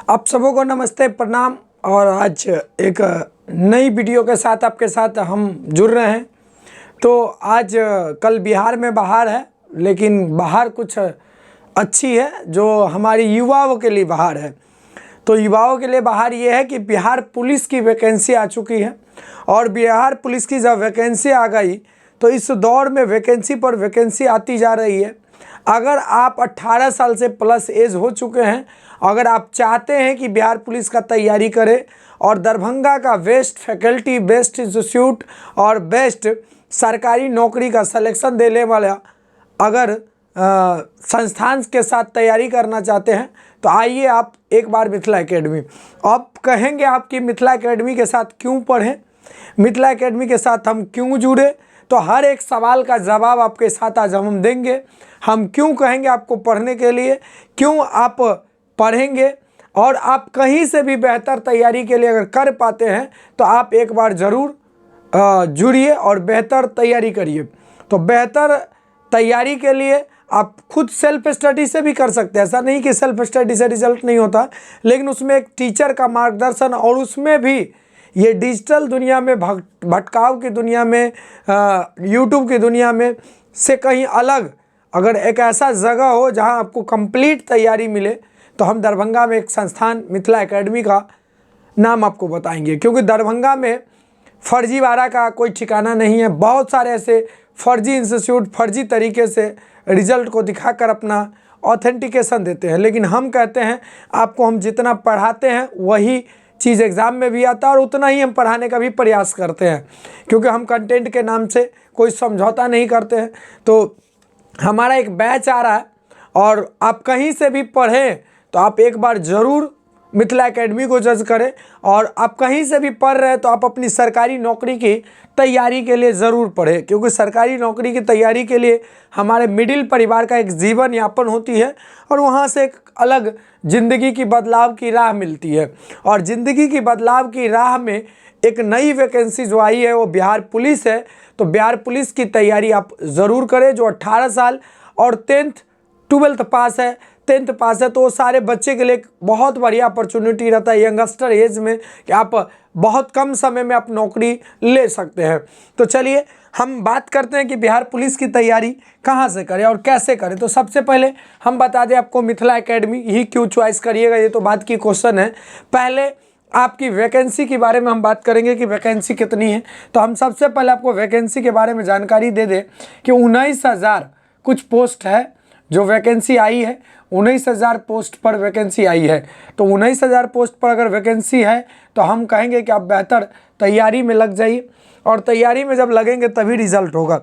आप सबों को नमस्ते, प्रणाम। और आज एक नई वीडियो के साथ आपके साथ हम जुड़ रहे हैं। तो आज कल बिहार में बहार है, लेकिन बहार कुछ अच्छी है जो हमारी युवाओं के लिए बहार है। तो युवाओं के लिए बहार ये है कि बिहार पुलिस की वैकेंसी आ चुकी है। और बिहार पुलिस की जब वैकेंसी आ गई तो इस दौर में वैकेंसी पर वैकेंसी आती जा रही है। अगर आप 18 साल से प्लस एज हो चुके हैं, अगर आप चाहते हैं कि बिहार पुलिस का तैयारी करें और दरभंगा का बेस्ट फैकल्टी, बेस्ट इंस्टीट्यूट और बेस्ट सरकारी नौकरी का सिलेक्शन देने वाला अगर संस्थान के साथ तैयारी करना चाहते हैं तो आइए आप एक बार मिथिला एकेडमी। आप कहेंगे आपकी मिथिला एकेडमी के साथ क्यों पढ़ें, मिथिला एकेडमी के साथ हम क्यों जुड़े, तो हर एक सवाल का जवाब आपके साथ आज हम देंगे। हम क्यों कहेंगे आपको पढ़ने के लिए, क्यों आप पढ़ेंगे, और आप कहीं से भी बेहतर तैयारी के लिए अगर कर पाते हैं तो आप एक बार ज़रूर जुड़िए और बेहतर तैयारी करिए। तो बेहतर तैयारी के लिए आप खुद सेल्फ स्टडी से भी कर सकते हैं। ऐसा नहीं कि सेल्फ स्टडी से रिजल्ट नहीं होता, लेकिन उसमें एक टीचर का मार्गदर्शन, और उसमें भी ये डिजिटल दुनिया में, भटकाव की दुनिया में, यूट्यूब की दुनिया में से कहीं अलग अगर एक ऐसा जगह हो जहां आपको कंप्लीट तैयारी मिले, तो हम दरभंगा में एक संस्थान मिथिला एकेडमी का नाम आपको बताएंगे। क्योंकि दरभंगा में फर्जीवाड़ा का कोई ठिकाना नहीं है। बहुत सारे ऐसे फर्जी इंस्टीट्यूट फर्जी तरीके से रिजल्ट को दिखाकर अपना ऑथेंटिकेशन देते हैं, लेकिन हम कहते हैं आपको हम जितना पढ़ाते हैं वही चीज़ एग्ज़ाम में भी आता है और उतना ही हम पढ़ाने का भी प्रयास करते हैं। क्योंकि हम कंटेंट के नाम से कोई समझौता नहीं करते हैं। तो हमारा एक बैच आ रहा है और आप कहीं से भी पढ़ें तो आप एक बार ज़रूर मिथिला एकेडमी को जज करें। और आप कहीं से भी पढ़ रहे हैं तो आप अपनी सरकारी नौकरी की तैयारी के लिए ज़रूर पढ़ें। क्योंकि सरकारी नौकरी की तैयारी के लिए हमारे मिडिल परिवार का एक जीवन यापन होती है और वहाँ से एक अलग ज़िंदगी की बदलाव की राह मिलती है। और ज़िंदगी की बदलाव की राह में एक नई वैकेंसी जो आई है वो बिहार पुलिस है। तो बिहार पुलिस की तैयारी आप ज़रूर करें। जो 18 साल और 12th पास है, 10th पास है, तो वो सारे बच्चे के लिए एक बहुत बढ़िया अपॉर्चुनिटी रहता है यंगस्टर एज में कि आप बहुत कम समय में आप नौकरी ले सकते हैं। तो चलिए हम बात करते हैं कि बिहार पुलिस की तैयारी कहाँ से करें और कैसे करें। तो सबसे पहले हम बता दें आपको मिथिला एकेडमी ही क्यों चॉइस करिएगा, ये तो बात की क्वेश्चन है। पहले आपकी वैकेंसी के बारे में हम बात करेंगे कि वैकेंसी कितनी है। तो हम सबसे पहले आपको वैकेंसी के बारे में जानकारी दे दें कि 19,000 कुछ पोस्ट है जो वैकेंसी आई है। 19,000 पोस्ट पर वैकेंसी आई है। तो 19,000 पोस्ट पर अगर वैकेंसी है तो हम कहेंगे कि आप बेहतर तैयारी में लग जाइए, और तैयारी में जब लगेंगे तभी रिजल्ट होगा।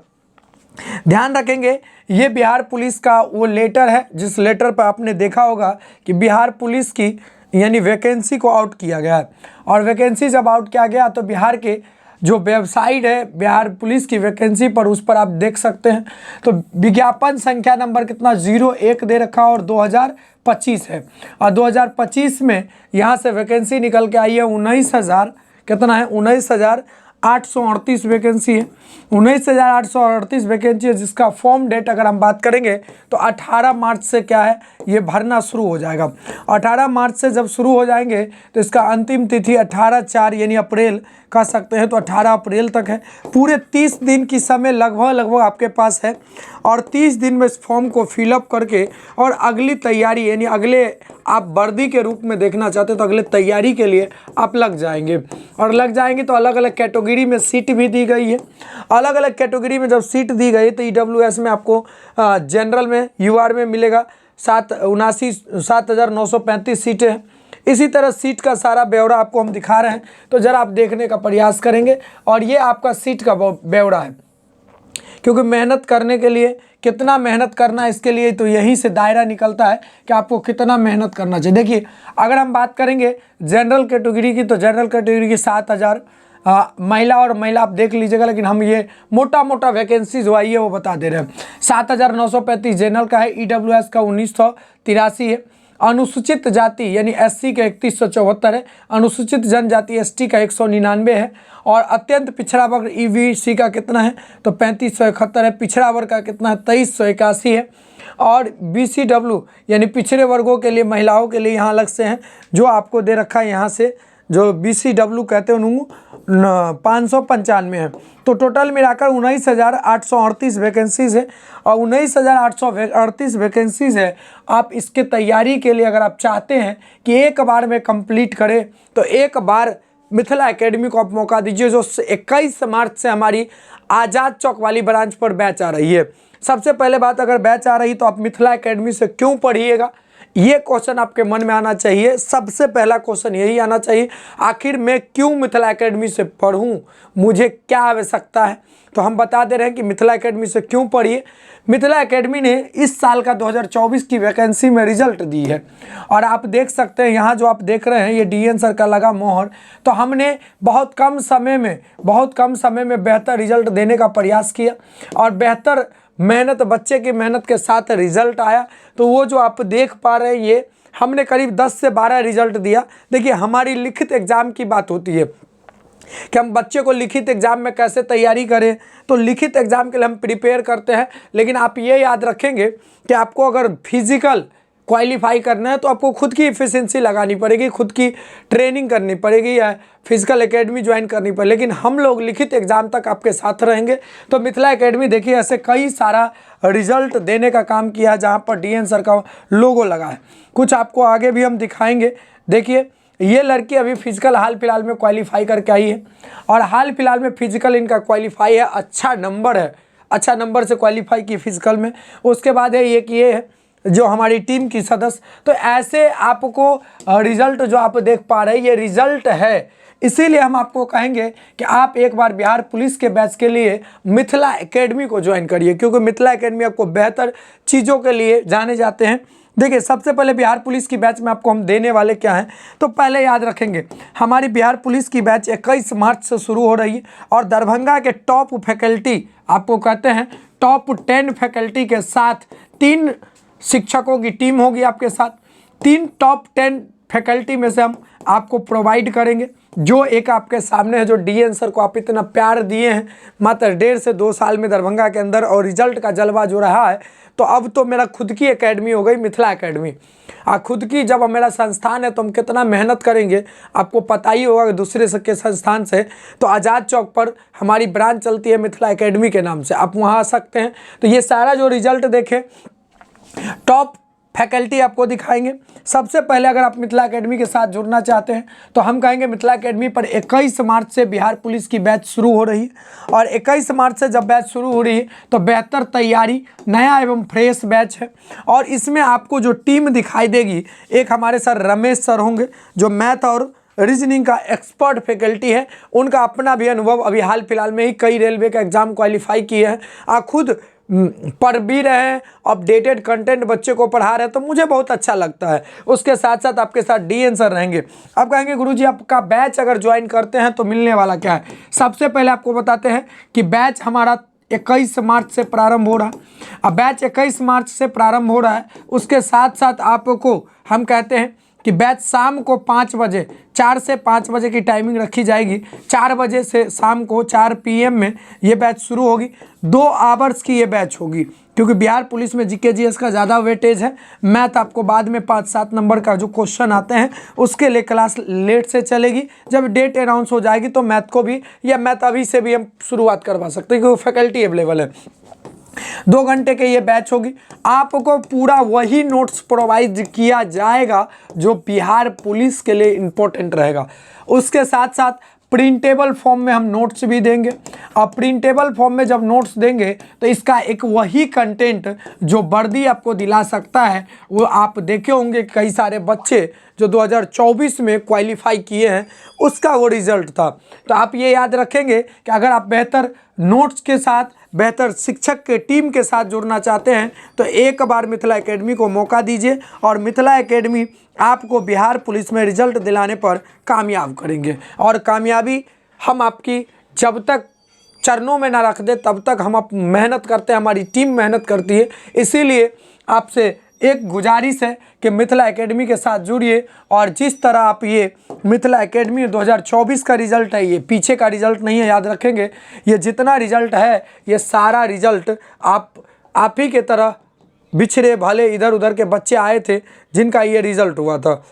ध्यान रखेंगे ये बिहार पुलिस का वो लेटर है जिस लेटर पर आपने देखा होगा कि बिहार पुलिस की यानी वैकेंसी को आउट किया गया है। और वैकेंसी जब आउट किया गया तो बिहार के जो वेबसाइट है बिहार पुलिस की वैकेंसी पर, उस पर आप देख सकते हैं। तो विज्ञापन संख्या नंबर कितना 01 दे रखा और 2025 है। और 2025 में यहाँ से वैकेंसी निकल के आई है 19,000 कितना है 19,838 वैकेंसी है। 19,838 वैकेंसी है, जिसका फॉर्म डेट अगर हम बात करेंगे तो 18 मार्च से क्या है ये भरना शुरू हो जाएगा। 18 मार्च से जब शुरू हो जाएंगे तो इसका अंतिम तिथि 18/4 यानी अप्रैल कह सकते हैं, तो 18 अप्रैल तक है। पूरे 30 दिन की समय लगभग आपके पास है। और 30 दिन में इस फॉर्म को फिलअप करके और अगली तैयारी यानी अगले आप वर्दी के रूप में देखना चाहते हो तो अगले तैयारी के लिए आप लग जाएंगे। और लग जाएंगे तो अलग अलग कैटेगरी में सीट भी दी गई है। अलग अलग कैटेगरी में जब सीट दी गई तो EWS में आपको जनरल में UR में मिलेगा 7,935 सीटें हैं। इसी तरह सीट का सारा ब्यौरा आपको हम दिखा रहे हैं, तो ज़रा आप देखने का प्रयास करेंगे। और ये आपका सीट का ब्यौरा है, क्योंकि मेहनत करने के लिए कितना मेहनत करना है इसके लिए तो यहीं से दायरा निकलता है कि आपको कितना मेहनत करना चाहिए। देखिए अगर हम बात करेंगे जनरल कैटेगरी की, तो जनरल कैटेगरी की 7,000 महिला और महिला आप देख लीजिएगा, लेकिन हम ये मोटा वैकेंसी जो आई है वो बता दे रहे हैं। 7,935 जनरल का है, EWS का 1983 है। अनुसूचित जाति यानी SC का 3174 है। अनुसूचित जनजाति ST का 199 है। और अत्यंत पिछड़ा वर्ग EBC का कितना है तो 3571 है। पिछड़ा वर्ग का कितना है 2381 है। और BCW यानी पिछड़े वर्गों के लिए, महिलाओं के लिए यहाँ अलग से हैं, जो आपको दे रखा है यहाँ से, जो BCW कहते हैं उनको 595 है। तो टोटल मिलाकर 19,838 वैकेंसीज़ है, और 19,838 वैकेंसीज़ है। आप इसके तैयारी के लिए अगर आप चाहते हैं कि एक बार में कंप्लीट करें, तो एक बार मिथिला एकेडमी को आप मौका दीजिए, जो 21 मार्च से हमारी आज़ाद चौक वाली ब्रांच पर बैच आ रही है। सबसे पहले बात, अगर बैच आ रही तो आप मिथिला एकेडमी से क्यों पढ़िएगा, ये क्वेश्चन आपके मन में आना चाहिए। सबसे पहला क्वेश्चन यही आना चाहिए, आखिर मैं क्यों मिथिला एकेडमी से पढ़ूं, मुझे क्या आवश्यकता है। तो हम बता दे रहे हैं कि मिथिला एकेडमी से क्यों पढ़िए। मिथिला एकेडमी ने इस साल का 2024 की वैकेंसी में रिजल्ट दी है, और आप देख सकते हैं यहाँ जो आप देख रहे हैं ये DN सर का लगा मोहर। तो हमने बहुत कम समय में बेहतर रिजल्ट देने का प्रयास किया, और बेहतर मेहनत, बच्चे की मेहनत के साथ रिजल्ट आया। तो वो जो आप देख पा रहे हैं, ये हमने करीब 10 से 12 रिजल्ट दिया। देखिए, हमारी लिखित एग्ज़ाम की बात होती है कि हम बच्चे को लिखित एग्ज़ाम में कैसे तैयारी करें, तो लिखित एग्ज़ाम के लिए हम प्रिपेयर करते हैं। लेकिन आप ये याद रखेंगे कि आपको अगर फिजिकल क्वालिफाई करना है तो आपको खुद की एफिशिएंसी लगानी पड़ेगी, खुद की ट्रेनिंग करनी पड़ेगी, या फिजिकल एकेडमी ज्वाइन करनी पड़ेगी। लेकिन हम लोग लिखित एग्ज़ाम तक आपके साथ रहेंगे। तो मिथिला एकेडमी देखिए ऐसे कई सारा रिजल्ट देने का काम किया है, जहाँ पर DN सर का लोगो लगा है। कुछ आपको आगे भी हम दिखाएंगे। देखिए, ये लड़की अभी फिजिकल हाल फिलहाल में क्वालिफाई करके आई है, और हाल फिलहाल में फिजिकल इनका क्वालिफाई है, अच्छा नंबर है, अच्छा नंबर से क्वालिफाई की फिजिकल में। उसके बाद है ये है जो हमारी टीम की सदस्य। तो ऐसे आपको रिजल्ट जो आप देख पा रहे हैं, ये रिजल्ट है। इसीलिए हम आपको कहेंगे कि आप एक बार बिहार पुलिस के बैच के लिए मिथिला एकेडमी को ज्वाइन करिए, क्योंकि मिथिला एकेडमी आपको बेहतर चीज़ों के लिए जाने जाते हैं। देखिए, सबसे पहले बिहार पुलिस की बैच में आपको हम देने वाले क्या हैं, तो पहले याद रखेंगे हमारी बिहार पुलिस की बैच 21 मार्च से शुरू हो रही है, और दरभंगा के टॉप फैकल्टी, आपको कहते हैं टॉप 10 फैकल्टी के साथ 3 शिक्षकों की टीम होगी आपके साथ। 3 टॉप 10 फैकल्टी में से हम आपको प्रोवाइड करेंगे, जो एक आपके सामने है, जो DN सर को आप इतना प्यार दिए हैं मात्र 1.5 से 2 साल में दरभंगा के अंदर, और रिजल्ट का जलवा जो रहा है। तो अब तो मेरा खुद की एकेडमी हो गई मिथिला एकेडमी। खुद की जब मेरा संस्थान है तो हम कितना मेहनत करेंगे, आपको पता ही होगा कि दूसरे के संस्थान से। तो आज़ाद चौक पर हमारी ब्रांच चलती है मिथिला एकेडमी के नाम से, आप वहाँ आ सकते हैं। तो ये सारा जो रिजल्ट देखें, टॉप फैकल्टी आपको दिखाएंगे। सबसे पहले अगर आप मिथिला एकेडमी के साथ जुड़ना चाहते हैं तो हम कहेंगे मिथिला एकेडमी पर 21 मार्च से बिहार पुलिस की बैच शुरू हो रही है, और 21 मार्च से जब बैच शुरू हो रही है तो बेहतर तैयारी, नया एवं फ्रेश बैच है। और इसमें आपको जो टीम दिखाई देगी, एक हमारे सर रमेश सर होंगे, जो मैथ और रीजनिंग का एक्सपर्ट फैकल्टी है। उनका अपना भी अनुभव, अभी हाल फिलहाल में ही कई रेलवे का एग्ज़ाम क्वालिफाई किए हैं, खुद पढ़ भी रहे हैं, अपडेटेड कंटेंट बच्चे को पढ़ा रहे हैं, तो मुझे बहुत अच्छा लगता है। उसके साथ साथ आपके साथ DN सर रहेंगे। आप कहेंगे गुरुजी आपका बैच अगर ज्वाइन करते हैं तो मिलने वाला क्या है। सबसे पहले आपको बताते हैं कि बैच हमारा 21 मार्च से प्रारंभ हो रहा है। अब बैच 21 मार्च से प्रारंभ हो रहा है, उसके साथ साथ आपको हम कहते हैं कि बैच शाम को 5 बजे, 4 से 5 बजे की टाइमिंग रखी जाएगी। 4 बजे से शाम को 4 PM में ये बैच शुरू होगी। 2 आवर्स की ये बैच होगी, क्योंकि बिहार पुलिस में GK GS का ज़्यादा वेटेज है। मैथ आपको बाद में 5-7 नंबर का जो क्वेश्चन आते हैं उसके लिए क्लास लेट से चलेगी। जब डेट अनाउंस हो जाएगी तो मैथ को भी, या मैथ अभी से भी हम शुरुआत करवा सकते हैं, क्योंकि फैकल्टी अवेलेबल है। 2 घंटे के ये बैच होगी। आपको पूरा वही नोट्स प्रोवाइड किया जाएगा जो बिहार पुलिस के लिए इम्पोर्टेंट रहेगा। उसके साथ साथ प्रिंटेबल फॉर्म में हम नोट्स भी देंगे, और प्रिंटेबल फॉर्म में जब नोट्स देंगे तो इसका एक वही कंटेंट जो वर्दी आपको दिला सकता है, वो आप देखे होंगे कई सारे बच्चे जो 2024 में क्वालिफाई किए हैं, उसका वो रिज़ल्ट था। तो आप ये याद रखेंगे कि अगर आप बेहतर नोट्स के साथ, बेहतर शिक्षक के टीम के साथ जुड़ना चाहते हैं तो एक बार मिथिला एकेडमी को मौका दीजिए, और मिथिला एकेडमी आपको बिहार पुलिस में रिजल्ट दिलाने पर कामयाब करेंगे। और कामयाबी हम आपकी जब तक चरणों में ना रख दे तब तक हम आप मेहनत करते हैं, हमारी टीम मेहनत करती है। इसीलिए आपसे एक गुजारिश है कि मिथिला एकेडमी के साथ जुड़िए, और जिस तरह आप ये मिथिला एकेडमी 2024 का रिज़ल्ट है, ये पीछे का रिज़ल्ट नहीं है, याद रखेंगे ये जितना रिज़ल्ट है ये सारा रिज़ल्ट आप ही के तरह बिछड़े भले इधर उधर के बच्चे आए थे जिनका ये रिज़ल्ट हुआ था,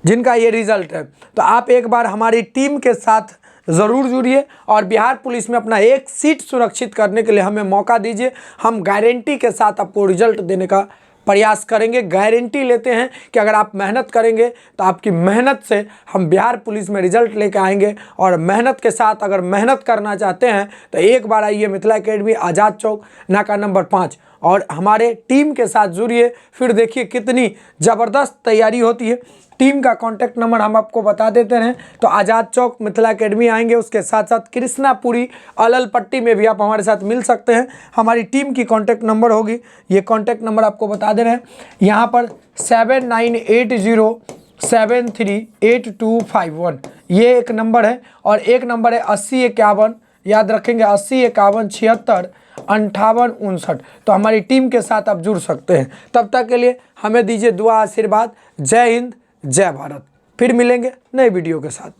जिनका ये रिज़ल्ट है। तो आप एक बार हमारी टीम के साथ ज़रूर जुड़िए और बिहार पुलिस में अपना एक सीट सुरक्षित करने के लिए हमें मौका दीजिए। हम गारंटी के साथ आपको रिजल्ट देने का प्रयास करेंगे। गारंटी लेते हैं कि अगर आप मेहनत करेंगे तो आपकी मेहनत से हम बिहार पुलिस में रिजल्ट लेकर आएंगे। और मेहनत के साथ अगर मेहनत करना चाहते हैं तो एक बार आइए मिथिला एकेडमी, आज़ाद चौक, नाका नंबर 5 और हमारे टीम के साथ जुड़िए। फिर देखिए कितनी ज़बरदस्त तैयारी होती है। टीम का कॉन्टैक्ट नंबर हम आपको बता देते हैं। तो आज़ाद चौक मिथिला एकेडमी आएंगे, उसके साथ साथ कृष्णापुरी अलल पट्टी में भी आप हमारे साथ मिल सकते हैं। हमारी टीम की कॉन्टैक्ट नंबर होगी, ये कॉन्टैक्ट नंबर आपको बता दे रहे हैं। यहाँ पर 7980738251 ये एक नंबर है और एक नंबर है 8051, याद रखेंगे 8051765859। तो हमारी टीम के साथ आप जुड़ सकते हैं। तब तक के लिए हमें दीजिए दुआ आशीर्वाद। जय हिंद, जय भारत। फिर मिलेंगे नए वीडियो के साथ।